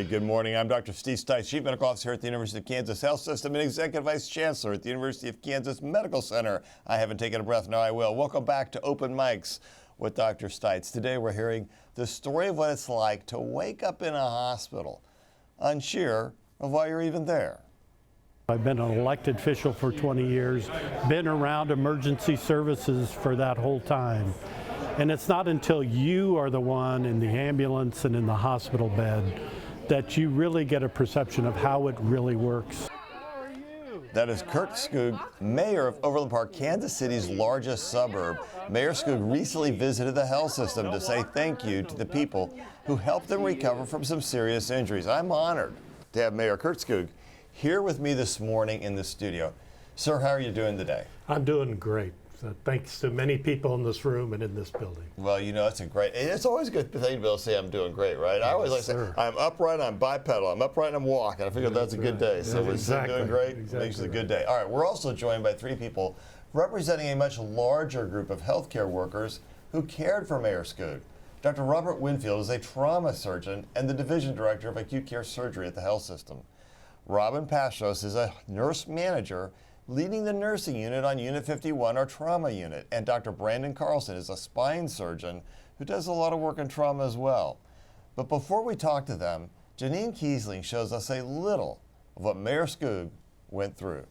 Good morning. I'm Dr. Sties, Chief Medical Officer at the University of Kansas Health System and Executive Vice Chancellor at the University of Kansas Medical Center. I haven't taken a breath, now I will. Welcome back to Open Mics with Dr. Stites. Today we're hearing the story of what it's like to wake up in a hospital, unsure of why you're even there. I've been an elected official for 20 years, been around emergency services for that whole time. And it's not until you are the one in the ambulance and in the hospital bed that you really get a perception of how it really works. That is Kurt Scoog, mayor of Overland Park, Kansas City's largest suburb. Mayor Scoog recently visited the health system to say thank you to the people who helped them recover from some serious injuries. I'm honored to have Mayor Kurt Scoog here with me this morning in the studio. Sir, how are you doing today? I'm doing great. So thanks to many people in this room and in this building. Well, you know, it's always a good thing to be able to say I'm doing great, right? I always like to say, I'm upright, I'm bipedal, I'm upright, and I'm walking. I figured that's a good day. So we're doing great, makes it a good day. All right, we're also joined by three people representing a much larger group of healthcare workers who cared for Mayor Scoog. Dr. Robert Winfield is a trauma surgeon and the division director of acute care surgery at the health system. Robin Pashos is a nurse manager leading the nursing unit on Unit 51, our trauma unit. And Dr. Brandon Carlson is a spine surgeon who does a lot of work in trauma as well. But before we talk to them, Janine Kiesling shows us a little of what Mayor Scoog went through.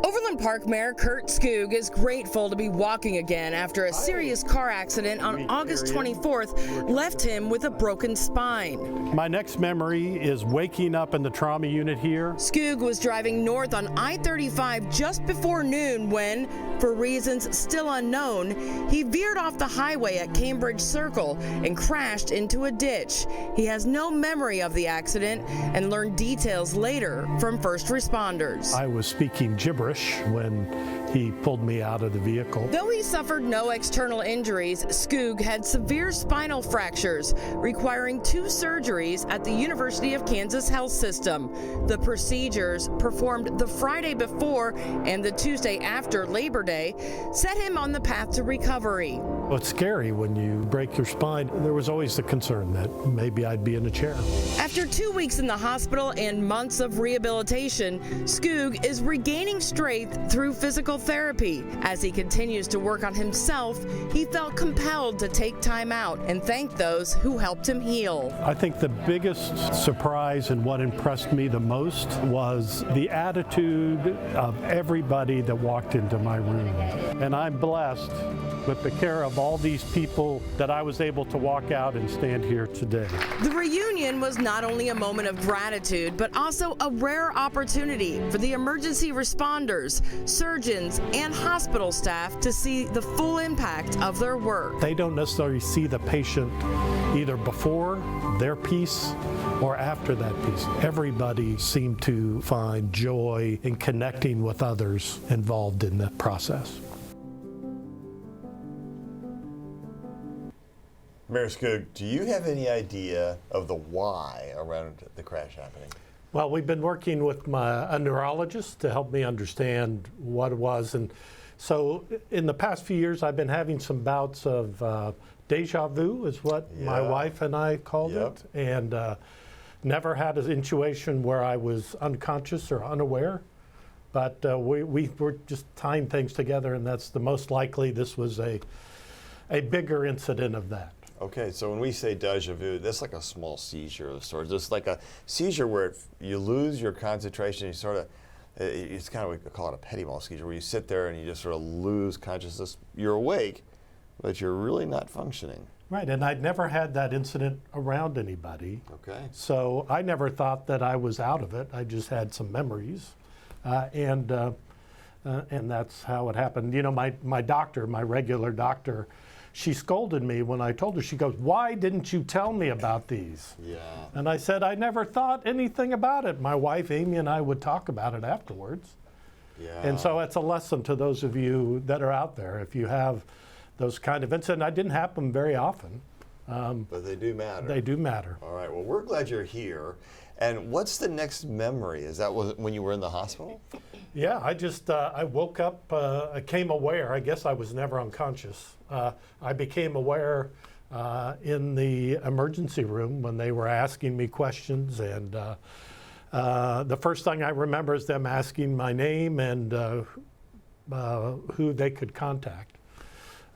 Overland Park Mayor Kurt Scoog is grateful to be walking again after a serious car accident on August 24th left him with a broken spine. My next memory is waking up in the trauma unit here. Scoog was driving north on I-35 just before noon when, for reasons still unknown, he veered off the highway at Cambridge Circle and crashed into a ditch. He has no memory of the accident and learned details later from first responders. I was speaking gibberish when he pulled me out of the vehicle. Though he suffered no external injuries, Scoog had severe spinal fractures, requiring 2 surgeries at the University of Kansas Health System. The procedures, performed the Friday before and the Tuesday after Labor Day, set him on the path to recovery. Well, it's scary when you break your spine. There was always the concern that maybe I'd be in a chair. After 2 weeks in the hospital and months of rehabilitation, Scoog is regaining strength through physical therapy. As he continues to work on himself, he felt compelled to take time out and thank those who helped him heal. I think the biggest surprise and what impressed me the most was the attitude of everybody that walked into my room. And I'm blessed with the care of all these people that I was able to walk out and stand here today. The reunion was not only a moment of gratitude, but also a rare opportunity for the emergency responders, surgeons, and hospital staff to see the full impact of their work. They don't necessarily see the patient either before their piece or after that piece. Everybody seemed to find joy in connecting with others involved in the process. Mayor Scoog, do you have any idea of the why around the crash happening? Well, we've been working with a neurologist to help me understand what it was. And so in the past few years, I've been having some bouts of deja vu is what my wife and I called it. And never had a situation where I was unconscious or unaware. But we were just tying things together, and that's the most likely this was a bigger incident of that. Okay, so when we say deja vu, that's like a small seizure of sorts. It's like a seizure where you lose your concentration. You sort of, it's kind of, we call it a petit mal seizure, where you sit there and you just sort of lose consciousness. You're awake, but you're really not functioning. Right, and I'd never had that incident around anybody. Okay. So I never thought that I was out of it. I just had some memories, and that's how it happened. You know, my doctor, my regular doctor, she scolded me when I told her. She goes, "Why didn't you tell me about these?" Yeah. And I said, "I never thought anything about it." My wife, Amy, and I would talk about it afterwards. Yeah. And so it's a lesson to those of you that are out there. If you have those kind of incidents, it didn't happen very often. But they do matter. They do matter. All right, well, we're glad you're here. And what's the next memory? Is that when you were in the hospital? Yeah, I woke up, I came aware. I guess I was never unconscious. I became aware in the emergency room when they were asking me questions. And the first thing I remember is them asking my name and who they could contact.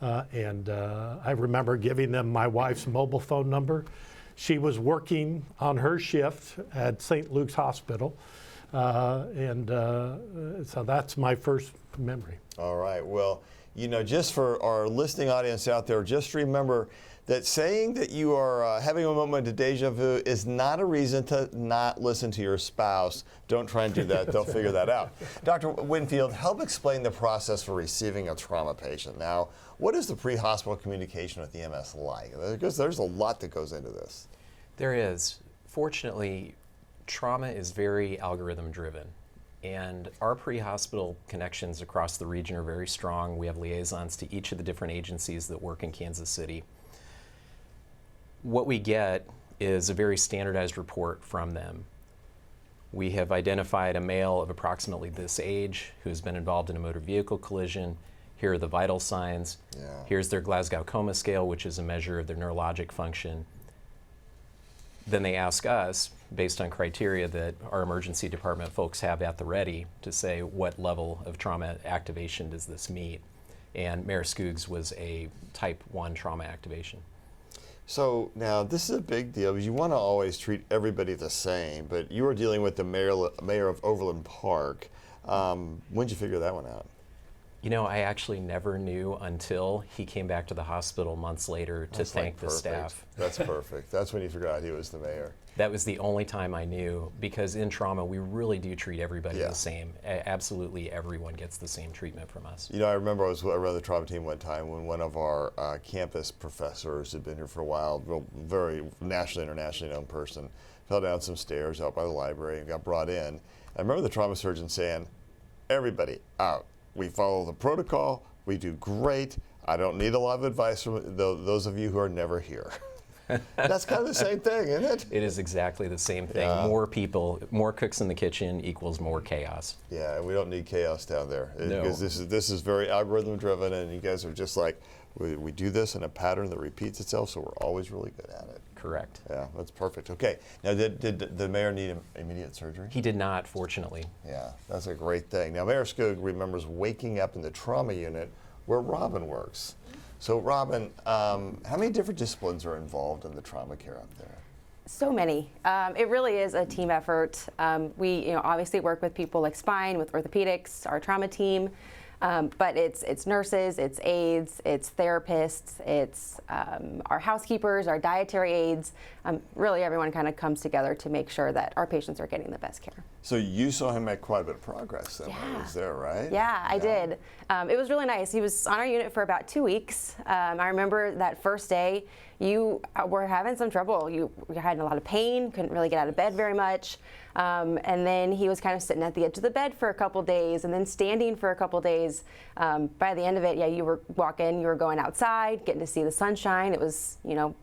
I remember giving them my wife's mobile phone number. She was working on her shift at St. Luke's Hospital. So that's my first memory. All right. Well, you know, just for our listening audience out there, just remember that saying that you are having a moment of deja vu is not a reason to not listen to your spouse. Don't try and do that. They'll figure that out. Dr. Winfield, help explain the process for receiving a trauma patient. Now, what is the pre-hospital communication with EMS like? Because there's a lot that goes into this. There is. Fortunately, trauma is very algorithm driven. And our pre-hospital connections across the region are very strong. We have liaisons to each of the different agencies that work in Kansas City. What we get is a very standardized report from them. We have identified a male of approximately this age who's been involved in a motor vehicle collision. Here are the vital signs. Yeah. Here's their Glasgow Coma Scale, which is a measure of their neurologic function. Then they ask us, based on criteria that our emergency department folks have at the ready, to say what level of trauma activation does this meet. And Mayor Scoog's was a type 1 trauma activation. So now this is a big deal because you want to always treat everybody the same, but you were dealing with the mayor of Overland Park. When did you figure that one out? You know, I actually never knew until he came back to the hospital months later to thank the staff. That's perfect. That's when you figured out he was the mayor. That was the only time I knew, because in trauma we really do treat everybody the same. Absolutely everyone gets the same treatment from us. You know, I remember I ran the trauma team one time when one of our campus professors had been here for a while, very nationally, internationally known person, fell down some stairs out by the library and got brought in. I remember the trauma surgeon saying, "Everybody out. We follow the protocol. We do great. I don't need a lot of advice from those of you who are never here." That's kind of the same thing, isn't it? It is exactly the same thing. Yeah. More people, more cooks in the kitchen equals more chaos. Yeah, and we don't need chaos down there. No. Because this is very algorithm driven, and you guys are just like, we do this in a pattern that repeats itself, so we're always really good at it. Correct. Yeah, that's perfect. Okay, now did the mayor need immediate surgery? He did not, fortunately. Yeah, that's a great thing. Now, Mayor Scoog remembers waking up in the trauma unit where Robin works. So, Robin, how many different disciplines are involved in the trauma care up there? So many. It really is a team effort. We, obviously work with people like spine, with orthopedics, our trauma team, but it's nurses, it's aides, it's therapists, it's our housekeepers, our dietary aides. Really, everyone kind of comes together to make sure that our patients are getting the best care. So you saw him make quite a bit of progress then when he was there, right? Yeah, I did. It was really nice. He was on our unit for about 2 weeks. I remember that first day, you were having some trouble. You had a lot of pain, couldn't really get out of bed very much. And then he was kind of sitting at the edge of the bed for a couple days and then standing for a couple days. By the end of it, you were walking, you were going outside, getting to see the sunshine. It was,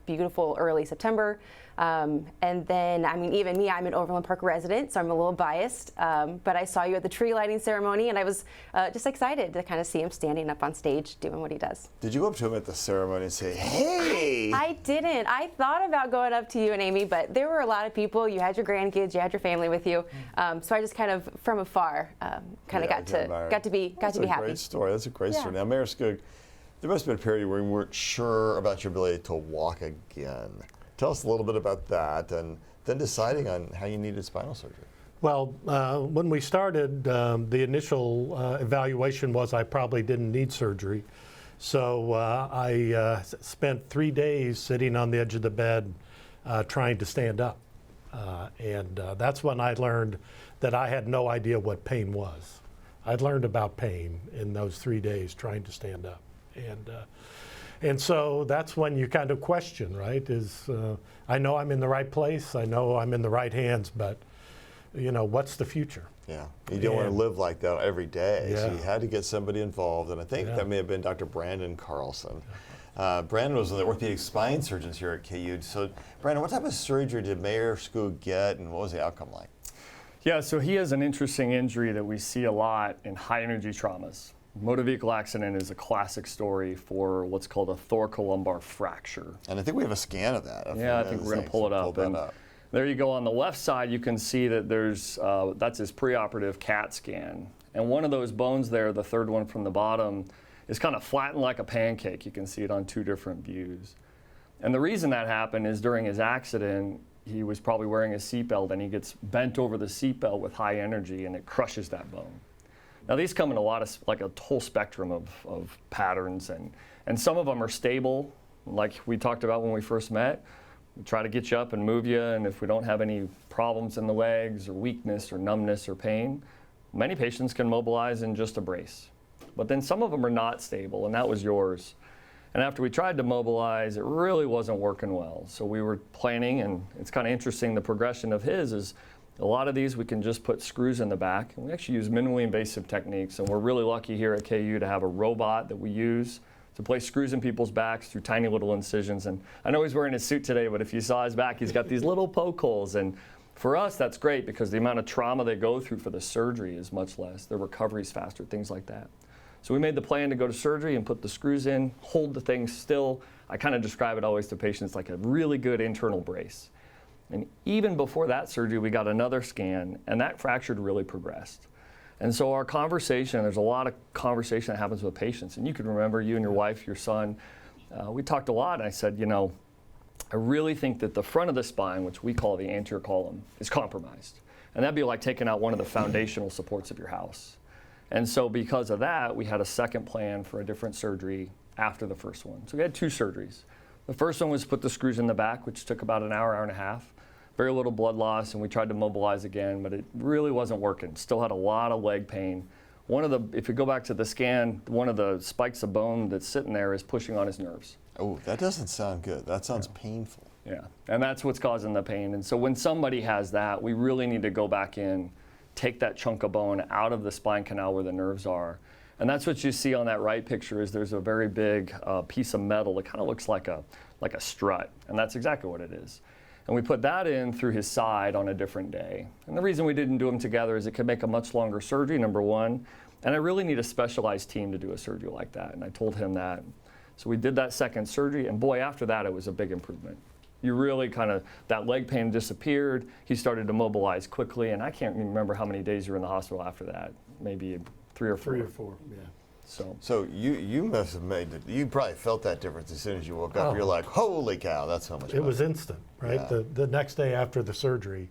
beautiful early September. And then, even me, I'm an Overland Park resident, so I'm a little biased, but I saw you at the tree lighting ceremony, and I was just excited to kind of see him standing up on stage doing what he does. Did you go up to him at the ceremony and say, "Hey"? I didn't. I thought about going up to you and Amy, but there were a lot of people. You had your grandkids, you had your family with you, so I just kind of, from afar, got to be happy. That's a great story. That's a great story. Now, Mayor Scoog, there must have been a period where you weren't sure about your ability to walk again. Tell us a little bit about that, and then deciding on how you needed spinal surgery. Well, when we started, the initial evaluation was I probably didn't need surgery. So I spent 3 days sitting on the edge of the bed trying to stand up. And that's when I learned that I had no idea what pain was. I'd learned about pain in those 3 days trying to stand up. And so that's when you kind of question, right? I know I'm in the right place, I know I'm in the right hands, but what's the future? Yeah, you don't want to live like that every day. Yeah. So you had to get somebody involved, and I think that may have been Dr. Brandon Carlson. Brandon was one of the orthopedic spine surgeons here at KU. So, Brandon, what type of surgery did Mayor Scoog get, and what was the outcome like? Yeah, so he has an interesting injury that we see a lot in high energy traumas. Motor vehicle accident is a classic story for what's called a thoracolumbar fracture. And I think we have a scan of that. Yeah, I think we're going to pull it up. Pull that up. There you go. On the left side, you can see that there's that's his preoperative CAT scan. And one of those bones there, the third one from the bottom, is kind of flattened like a pancake. You can see it on two different views. And the reason that happened is during his accident, he was probably wearing a seatbelt and he gets bent over the seatbelt with high energy and it crushes that bone. Now these come in a lot of, like a whole spectrum of patterns, and some of them are stable, like we talked about when we first met. We try to get you up and move you, and if we don't have any problems in the legs or weakness or numbness or pain, many patients can mobilize in just a brace. But then some of them are not stable, and that was yours. And after we tried to mobilize, it really wasn't working well. So we were planning, and it's kind of interesting, the progression of his is a lot of these we can just put screws in the back. And we actually use minimally invasive techniques, and we're really lucky here at KU to have a robot that we use to place screws in people's backs through tiny little incisions. And I know he's wearing his suit today, but if you saw his back, he's got these little poke holes. And for us, that's great because the amount of trauma they go through for the surgery is much less. Their recovery is faster, things like that. So we made the plan to go to surgery and put the screws in, hold the thing still. I kind of describe it always to patients like a really good internal brace. And even before that surgery, we got another scan, and that fracture really progressed. And so our conversation, there's a lot of conversation that happens with patients. And you can remember, you and your wife, your son, we talked a lot. And I said, you know, I really think that the front of the spine, which we call the anterior column, is compromised. And that'd be like taking out one of the foundational supports of your house. And so because of that, we had a second plan for a different surgery after the first one. So we had two surgeries. The first one was put the screws in the back, which took about an hour, hour and a half. Very little blood loss, and we tried to mobilize again, but it really wasn't working. Still had a lot of leg pain. If you go back to the scan, one of the spikes of bone that's sitting there is pushing on his nerves. Oh, that doesn't sound good. That sounds painful. Yeah, and that's what's causing the pain. And so when somebody has that, we really need to go back in, take that chunk of bone out of the spine canal where the nerves are. And that's what you see on that right picture is there's a very big piece of metal that kind of looks like a strut, and that's exactly what it is. And we put that in through his side on a different day. And the reason we didn't do them together is it could make a much longer surgery, number one. And I really need a specialized team to do a surgery like that. And I told him that. So we did that second surgery, and boy, after that, it was a big improvement. You really that leg pain disappeared. He started to mobilize quickly, and I can't remember how many days you were in the hospital after that. Maybe 3 or 4. 3 or 4, yeah. So you must have you probably felt that difference as soon as you woke up. You're like, holy cow, that's so much better. It was instant, right? Yeah. The next day after the surgery,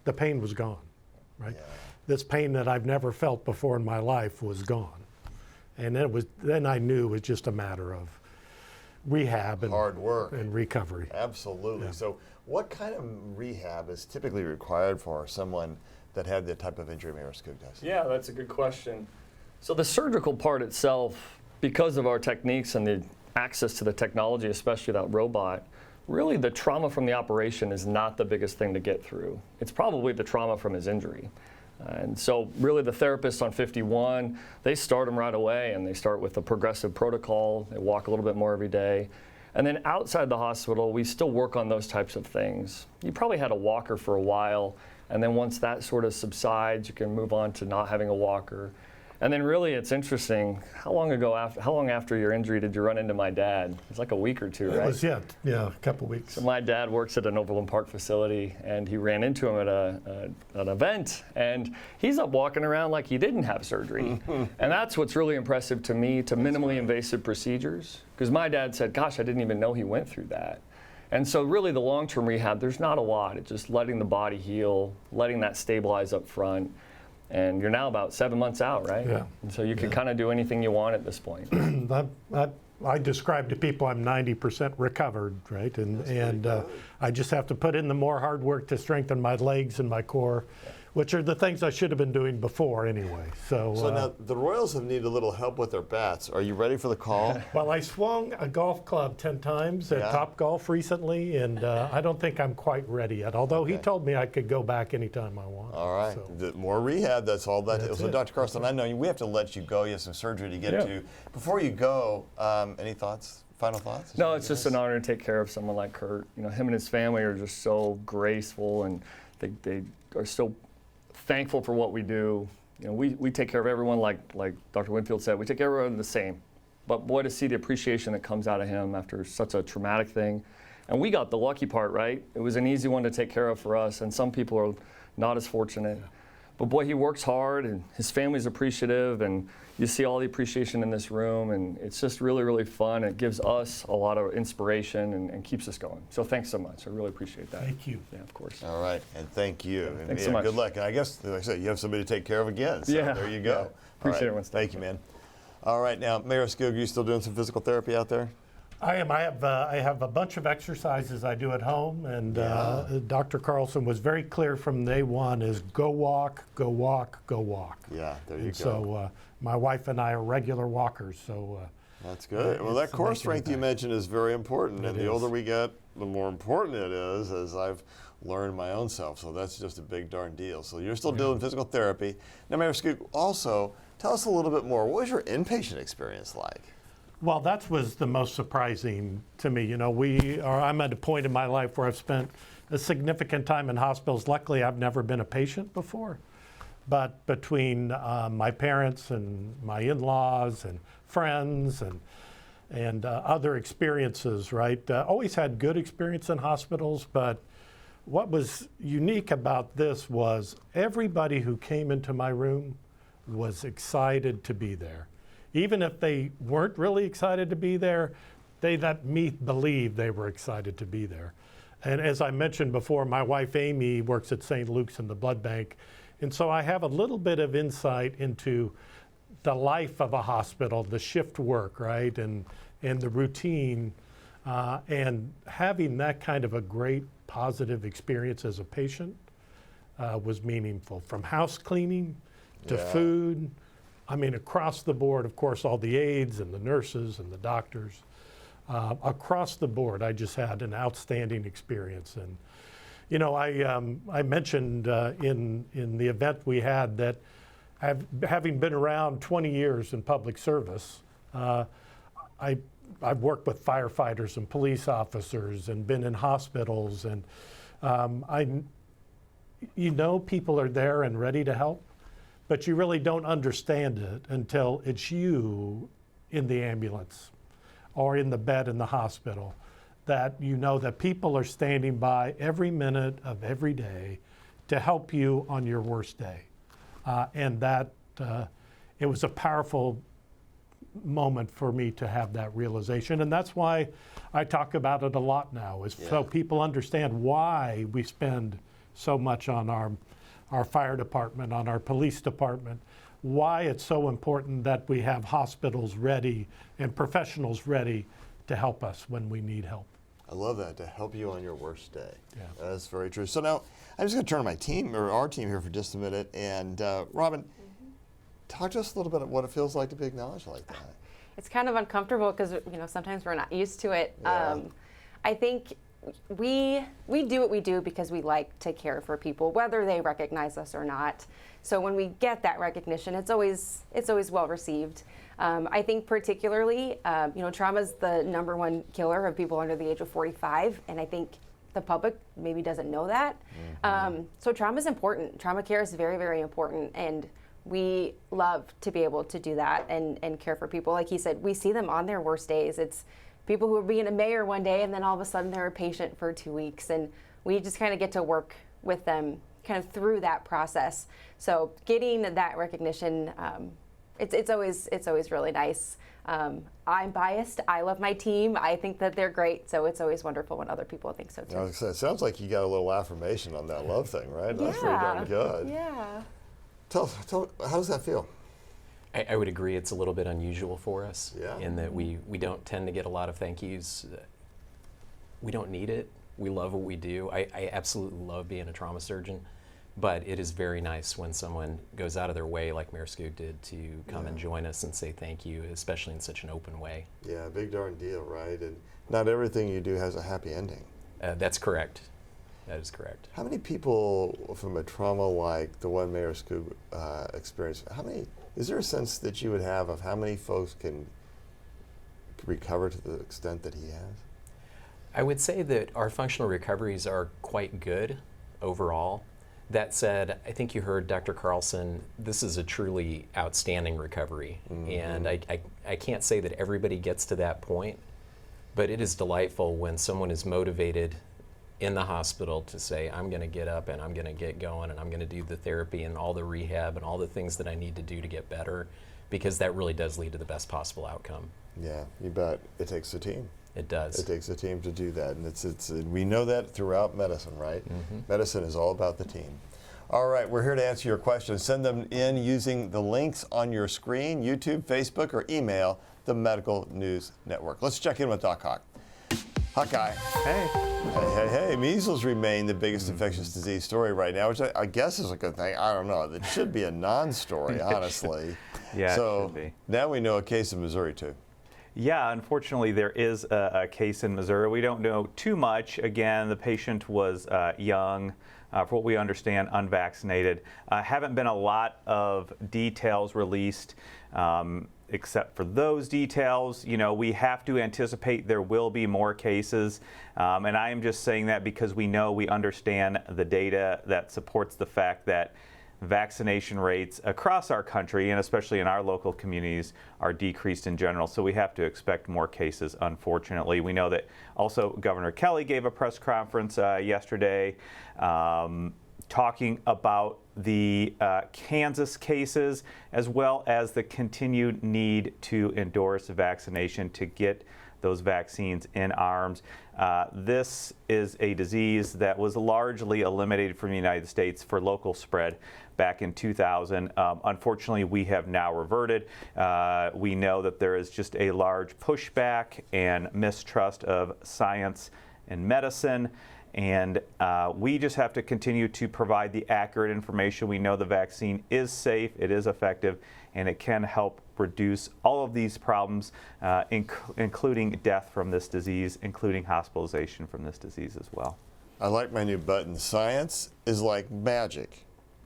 the pain was gone, right? Yeah. This pain that I've never felt before in my life was gone. And then I knew it was just a matter of rehab and hard work and recovery. Absolutely. Yeah. So what kind of rehab is typically required for someone that had the type of injury Mayor Scoog does? Yeah, that's a good question. So the surgical part itself, because of our techniques and the access to the technology, especially that robot, really the trauma from the operation is not the biggest thing to get through. It's probably the trauma from his injury. And so really the therapists on 51, they start them right away, and they start with a progressive protocol. They walk a little bit more every day. And then outside the hospital, we still work on those types of things. You probably had a walker for a while, and then once that sort of subsides, you can move on to not having a walker. And then really it's interesting, how long after your injury did you run into my dad? It was like a week or two, right? It was, yeah, a couple weeks. So my dad works at an Overland Park facility, and he ran into him at an event, and he's up walking around like he didn't have surgery. And that's what's really impressive to me, to minimally invasive procedures, because my dad said, gosh, I didn't even know he went through that. And so really the long-term rehab, there's not a lot. It's just letting the body heal, letting that stabilize up front. And you're now about 7 months out, right? Yeah. And so you can kind of do anything you want at this point. I describe to people I'm 90% recovered, right? And I just have to put in the more hard work to strengthen my legs and my core, which are the things I should have been doing before anyway. So now the Royals have needed a little help with their bats. Are you ready for the call? Well, I swung a golf club 10 times at Top Golf recently, and I don't think I'm quite ready yet, although he told me I could go back anytime I want. All right. So. More rehab, that's all that is. So, it. Dr. Carlson, I know we have to let you go. You have some surgery to get to. Before you go, any thoughts? Final thoughts? No, it's just an honor to take care of someone like Kurt. You know, him and his family are just so graceful, and they are so thankful for what we do. You know, we take care of everyone like Dr. Winfield said. We take care of everyone the same. But boy, to see the appreciation that comes out of him after such a traumatic thing. And we got the lucky part, right? It was an easy one to take care of for us, and some people are not as fortunate. Yeah. But boy, he works hard, and his family's appreciative, and you see all the appreciation in this room, and it's just really, really fun. It gives us a lot of inspiration and keeps us going. So thanks so much. I really appreciate that. Thank you. Yeah, of course. All right, and thank you. Yeah, thanks so much. Good luck. And I guess, like I said, you have somebody to take care of again. So yeah. There you go. Yeah. Appreciate it. Thank you, man. All right, now, Mayor Scoog, are you still doing some physical therapy out there? I am. I have a bunch of exercises I do at home, and Dr. Carlson was very clear from day one: is go walk, go walk, go walk. Yeah, there you go. So my wife and I are regular walkers. So that's good. Well, that core strength you mentioned is very important, and the older we get, the more important it is, as I've learned my own self. So that's just a big darn deal. So you're still doing physical therapy. Now, Mayor Scoog, also tell us a little bit more. What was your inpatient experience like? Well, that was the most surprising to me. You know, I'm at a point in my life where I've spent a significant time in hospitals. Luckily, I've never been a patient before. But between my parents and my in-laws and friends and other experiences, right? Always had good experience in hospitals, but what was unique about this was everybody who came into my room was excited to be there. Even if they weren't really excited to be there, they let me believe they were excited to be there. And as I mentioned before, my wife Amy works at St. Luke's in the blood bank. And so I have a little bit of insight into the life of a hospital, the shift work, right? And the routine. And having that kind of a great positive experience as a patient was meaningful. From house cleaning to food. I mean, across the board, of course, all the aides and the nurses and the doctors. Across the board, I just had an outstanding experience. And, you know, I mentioned in the event we had that having been around 20 years in public service, I've worked with firefighters and police officers and been in hospitals. And you know people are there and ready to help. But you really don't understand it until it's you in the ambulance or in the bed in the hospital, that you know that people are standing by every minute of every day to help you on your worst day. And that it was a powerful moment for me to have that realization. And that's why I talk about it a lot now, is so people understand why we spend so much on our fire department, on our police department, why it's so important that we have hospitals ready and professionals ready to help us when we need help. I love that, to help you on your worst day. Yeah. That's very true. So now, I'm just going to turn to my team, or our team here for just a minute. And Robin, talk to us a little bit about what it feels like to be acknowledged like that. It's kind of uncomfortable because, you know, sometimes we're not used to it. Yeah. I think we do what we do because we like to care for people, whether they recognize us or not. So when we get that recognition, it's always well received. I think particularly, you know, trauma is the #1 killer of people under the age of 45, and I think the public maybe doesn't know that. So trauma is important. Trauma care is very, very important, and we love to be able to do that and care for people. Like he said, we see them on their worst days. It's people who are being a mayor one day and then all of a sudden they're a patient for 2 weeks, and we just kind of get to work with them kind of through that process. So getting that recognition, it's always really nice. I'm biased. I love my team. I think that they're great. So it's always wonderful when other people think so too. I was gonna say, it sounds like you got a little affirmation on that love thing, right? That's pretty darn good. Yeah. Tell, how does that feel? I would agree it's a little bit unusual for us in that we don't tend to get a lot of thank yous. We don't need it. We love what we do. I absolutely love being a trauma surgeon, but it is very nice when someone goes out of their way, like Mayor Scoog did, to come and join us and say thank you, especially in such an open way. Yeah, big darn deal, right? And not everything you do has a happy ending. That's correct. That is correct. How many people from a trauma like the one Mayor Scoog experienced, is there a sense that you would have of how many folks can recover to the extent that he has? I would say that our functional recoveries are quite good overall. That said, I think you heard Dr. Carlson, this is a truly outstanding recovery. And I can't say that everybody gets to that point, but it is delightful when someone is motivated in the hospital to say, I'm going to get up and I'm going to get going and I'm going to do the therapy and all the rehab and all the things that I need to do to get better, because that really does lead to the best possible outcome. Yeah, you bet. It takes a team. It does. It takes a team to do that, and we know that throughout medicine, right? Medicine is all about the team. All right, we're here to answer your questions. Send them in using the links on your screen, YouTube, Facebook, or email the Medical News Network. Let's check in with Doc Hawk. Hawkeye. Hey. Hey. Measles remain the biggest infectious disease story right now, which I guess is a good thing. I don't know. It should be a non-story, honestly. Yeah, so it should be. Now we know a case in Missouri, too. Yeah, unfortunately, there is a case in Missouri. We don't know too much. Again, the patient was young, for what we understand, unvaccinated. Haven't been a lot of details released, except for those details. You know, we have to anticipate there will be more cases. And I am just saying that because we understand the data that supports the fact that vaccination rates across our country, and especially in our local communities, are decreased in general. So we have to expect more cases, unfortunately. We know that also Governor Kelly gave a press conference yesterday talking about the Kansas cases, as well as the continued need to endorse vaccination to get those vaccines in arms. This is a disease that was largely eliminated from the United States for local spread back in 2000. Unfortunately, we have now reverted. We know that there is just a large pushback and mistrust of science and medicine. And we just have to continue to provide the accurate information. We know the vaccine is safe, it is effective, and it can help reduce all of these problems, including death from this disease, including hospitalization from this disease as well. I like my new button. Science is like magic,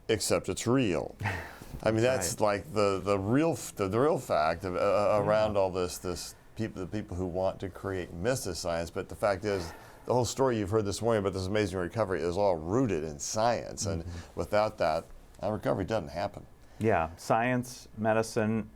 except it's real. I mean, that's right. like the real fact of, around all the people who want to create myths of science. But the fact is, the whole story you've heard this morning about this amazing recovery is all rooted in science, and without that, our recovery doesn't happen. Yeah, science, medicine,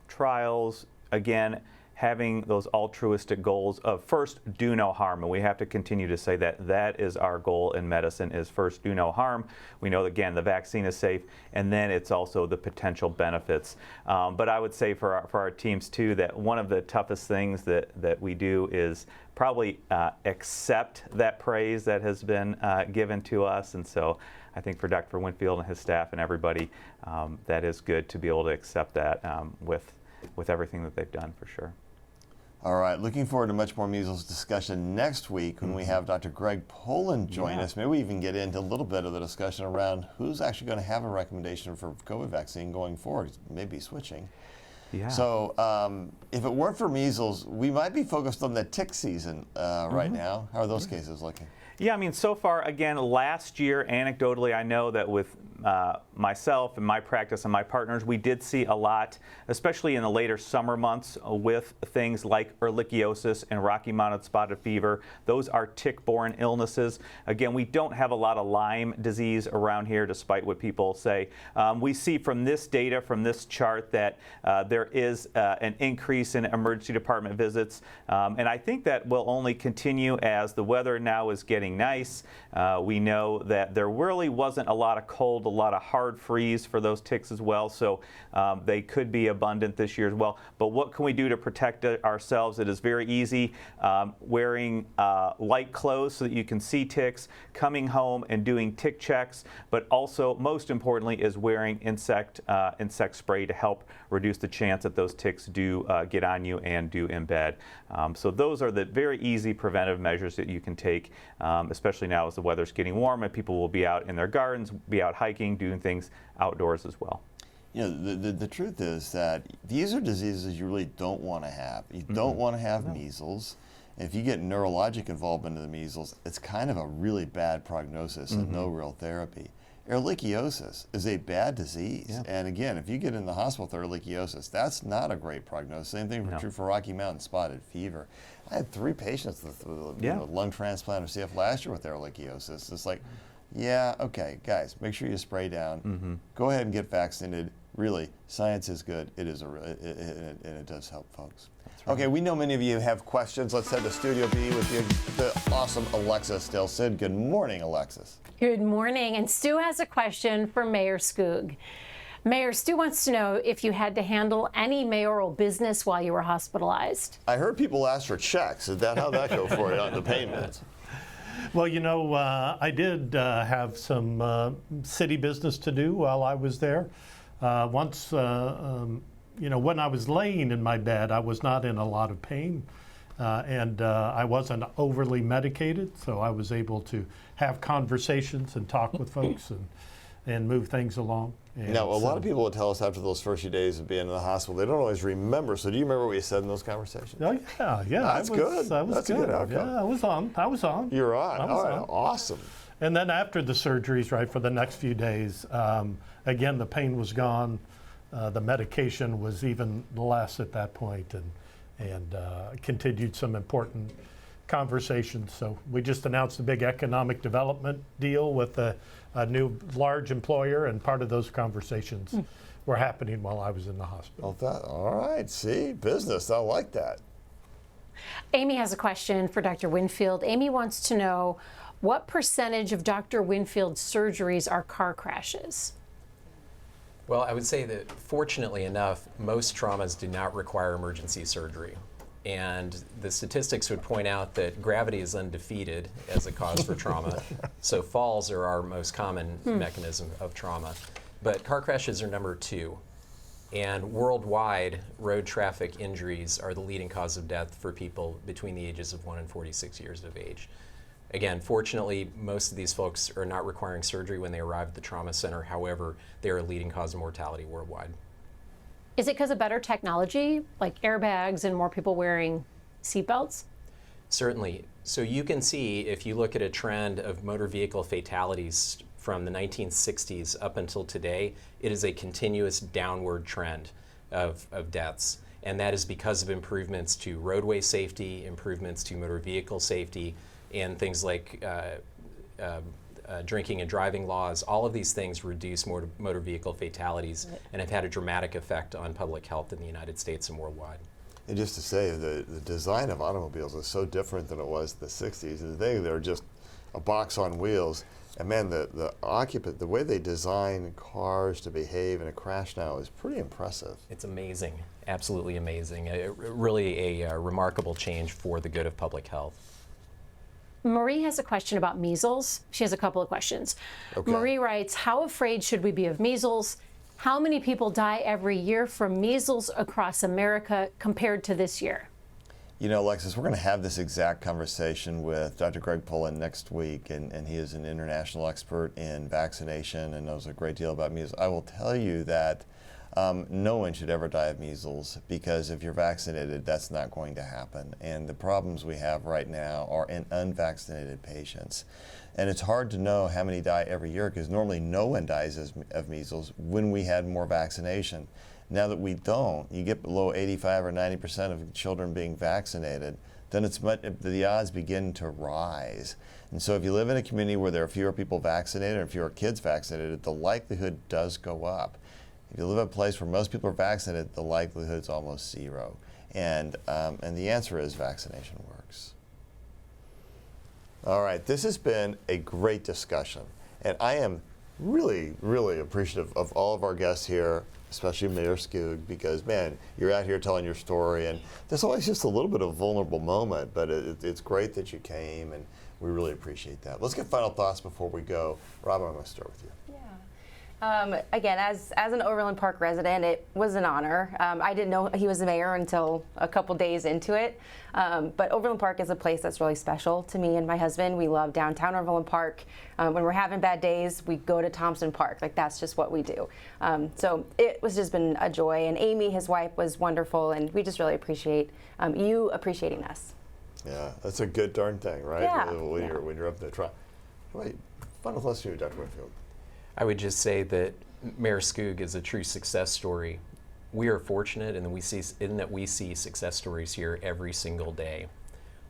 trials, again, having those altruistic goals of first, do no harm. And we have to continue to say that that is our goal in medicine, is first, do no harm. We know, again, the vaccine is safe, and then it's also the potential benefits. But I would say for our teams, too, that one of the toughest things that we do is probably accept that praise that has been given to us. And so I think for Dr. Winfield and his staff and everybody, that is good to be able to accept that with everything that they've done, for sure. All right, looking forward to much more measles discussion next week when we have Dr. Greg Poland join us. Maybe we even get into a little bit of the discussion around who's actually going to have a recommendation for COVID vaccine going forward, maybe switching. Yeah. So if it weren't for measles, we might be focused on the tick season right now. How are those cases looking? Yeah, I mean, so far, again, last year, anecdotally, I know that with myself and my practice and my partners, we did see a lot, especially in the later summer months, with things like ehrlichiosis and Rocky Mountain spotted fever. Those are tick-borne illnesses. Again, we don't have a lot of Lyme disease around here, despite what people say. We see from this data, from this chart, that there is an increase in emergency department visits. And I think that will only continue as the weather now is getting nice. We know that there really wasn't a lot of cold, a lot of hard freeze for those ticks as well, so they could be abundant this year as well. But what can we do to protect ourselves? It is very easy. Wearing light clothes so that you can see ticks, coming home and doing tick checks, but also, most importantly, is wearing insect spray to help reduce the chance that those ticks do get on you and do embed. So those are the very easy preventive measures that you can take, especially now as the weather's getting warm and people will be out in their gardens, be out hiking, doing things outdoors as well. You know, the truth is that these are diseases you really don't want to have. You don't want to have measles. And if you get neurologic involvement in the measles, it's kind of a really bad prognosis and no real therapy. Ehrlichiosis is a bad disease. Yeah. And again, if you get in the hospital with ehrlichiosis, that's not a great prognosis. Same thing true for Rocky Mountain spotted fever. I had 3 patients with lung transplant or CF last year with ehrlichiosis. It's like, Yeah, okay, guys, make sure you spray down. Go ahead and get vaccinated. Really, science is good. It is and it does help folks. Okay, we know many of you have questions. Let's head to Studio B with the awesome Alexis Stilson. Good morning, Alexis. Good morning. And Stu has a question for Mayor Scoog. Mayor Stu wants to know if you had to handle any mayoral business while you were hospitalized. I heard people ask for checks. Is that how that go for you on the payments? Well, you know, I did have some city business to do while I was there. Once, you know, when I was laying in my bed, I was not in a lot of pain, and I wasn't overly medicated, so I was able to have conversations and talk with folks and move things along. And now, a lot of people would tell us after those first few days of being in the hospital, they don't always remember. So do you remember what you said in those conversations? Oh, yeah. That's good. That's a good outcome. Yeah, I was on. You're on. I was All right, on. awesome. And then after the surgeries, right, for the next few days, again, the pain was gone. The medication was even less at that point, and continued some important conversations. So we just announced a big economic development deal with a new large employer, and part of those conversations were happening while I was in the hospital. All right, see, business, I like that. Amy has a question for Dr. Winfield. Amy wants to know, what percentage of Dr. Winfield's surgeries are car crashes? Well, I would say that fortunately enough, most traumas do not require emergency surgery. And the statistics would point out that gravity is undefeated as a cause for trauma. So falls are our most common mechanism of trauma. But car crashes are number 2. And worldwide, road traffic injuries are the leading cause of death for people between the ages of 1 and 46 years of age. Again, fortunately, most of these folks are not requiring surgery when they arrive at the trauma center. However, they are a leading cause of mortality worldwide. Is it because of better technology, like airbags and more people wearing seatbelts? Certainly. So you can see, if you look at a trend of motor vehicle fatalities from the 1960s up until today, it is a continuous downward trend of deaths. And that is because of improvements to roadway safety, improvements to motor vehicle safety, and things like drinking and driving laws. All of these things reduce motor vehicle fatalities and have had a dramatic effect on public health in the United States and worldwide. And just to say, the design of automobiles is so different than it was in the 60s. And they're just a box on wheels. And man, the way they design cars to behave in a crash now is pretty impressive. It's amazing, absolutely amazing. Really a remarkable change for the good of public health. Marie has a question about measles. She has a couple of questions. Okay. Marie writes, how afraid should we be of measles? How many people die every year from measles across America compared to this year? You know, Alexis, we're going to have this exact conversation with Dr. Greg Pullen next week, and he is an international expert in vaccination and knows a great deal about measles. I will tell you that no one should ever die of measles, because if you're vaccinated, that's not going to happen. And the problems we have right now are in unvaccinated patients. And it's hard to know how many die every year, because normally no one dies of measles when we had more vaccination. Now that we don't, you get below 85 or 90% of children being vaccinated, then the odds begin to rise. And so if you live in a community where there are fewer people vaccinated or fewer kids vaccinated, the likelihood does go up. If you live in a place where most people are vaccinated, the likelihood is almost zero. And the answer is vaccination works. All right, this has been a great discussion. And I am really, really appreciative of all of our guests here, especially Mayor Scoog, because, man, you're out here telling your story. And there's always just a little bit of a vulnerable moment, but it's great that you came, and we really appreciate that. Let's get final thoughts before we go. Robin, I'm going to start with you. Again, as an Overland Park resident, it was an honor. I didn't know he was the mayor until a couple days into it. But Overland Park is a place that's really special to me and my husband. We love downtown Overland Park. When we're having bad days, we go to Thompson Park. Like, that's just what we do. So it was just been a joy. And Amy, his wife, was wonderful. And we just really appreciate you appreciating us. Yeah, that's a good darn thing, right? Yeah. When you're up there trying. Wait, final thoughts to you, Dr. Winfield. I would just say that Mayor Scoog is a true success story. We are fortunate in that we see success stories here every single day.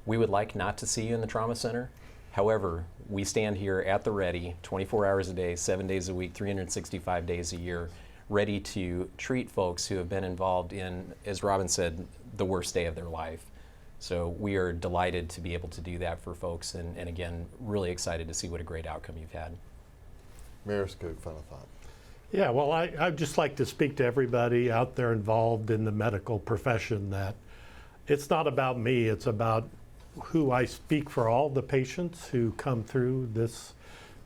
We would like not to see you in the trauma center. However, we stand here at the ready 24 hours a day, 7 days a week, 365 days a year, ready to treat folks who have been involved in, as Robin said, the worst day of their life. So we are delighted to be able to do that for folks, and again, really excited to see what a great outcome you've had. Mayor Scoog, final thought. Yeah, well, I'd just like to speak to everybody out there involved in the medical profession that it's not about me, it's about who I speak for all the patients who come through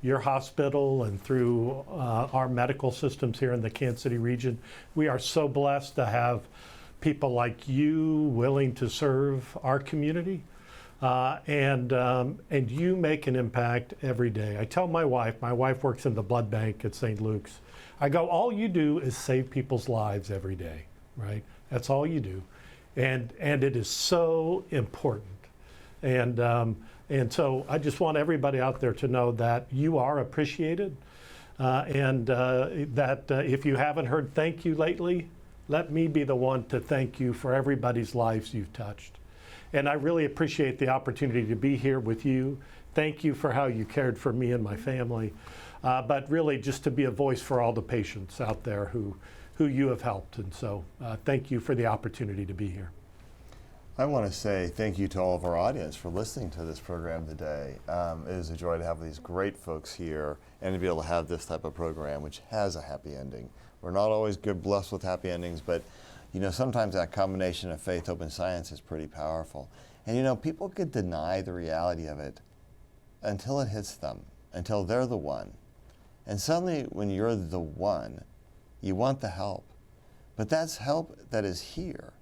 your hospital and through our medical systems here in the Kansas City region. We are so blessed to have people like you willing to serve our community, and you make an impact every day. I tell my wife works in the blood bank at St. Luke's, I go, all you do is save people's lives every day, right? That's all you do. And it is so important. And so I just want everybody out there to know that you are appreciated, and that if you haven't heard thank you lately, let me be the one to thank you for everybody's lives you've touched. And I really appreciate the opportunity to be here with you. Thank you for how you cared for me and my family, but really just to be a voice for all the patients out there who you have helped. And so thank you for the opportunity to be here. I want to say thank you to all of our audience for listening to this program today. It is a joy to have these great folks here and to be able to have this type of program which has a happy ending. We're not always blessed with happy endings, but sometimes that combination of faith, hope, and science is pretty powerful. And people could deny the reality of it until it hits them, until they're the one. And suddenly when you're the one, you want the help. But that's help that is here,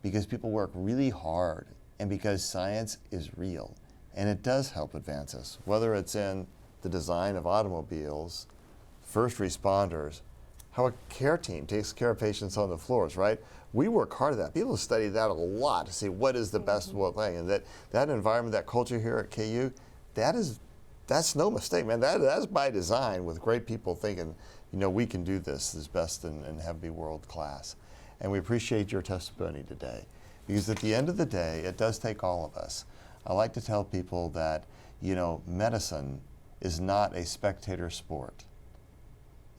because people work really hard and because science is real. And it does help advance us, whether it's in the design of automobiles, first responders, how a care team takes care of patients on the floors, right? We work hard at that. People study that a lot to see what is the best thing. And that environment, that culture here at KU, that's no mistake, man. That's by design, with great people thinking, we can do this best and have be world class. And we appreciate your testimony today, because at the end of the day, it does take all of us. I like to tell people that, medicine is not a spectator sport,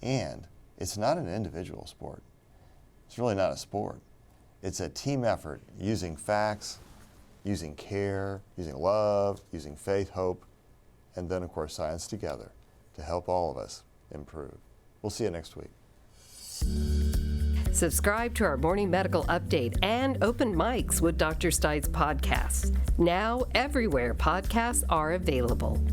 and it's not an individual sport. It's really not a sport. It's a team effort using facts, using care, using love, using faith, hope, and then, of course, science together to help all of us improve. We'll see you next week. Subscribe to our morning medical update and open mics with Dr. Sties podcasts. Now, everywhere podcasts are available.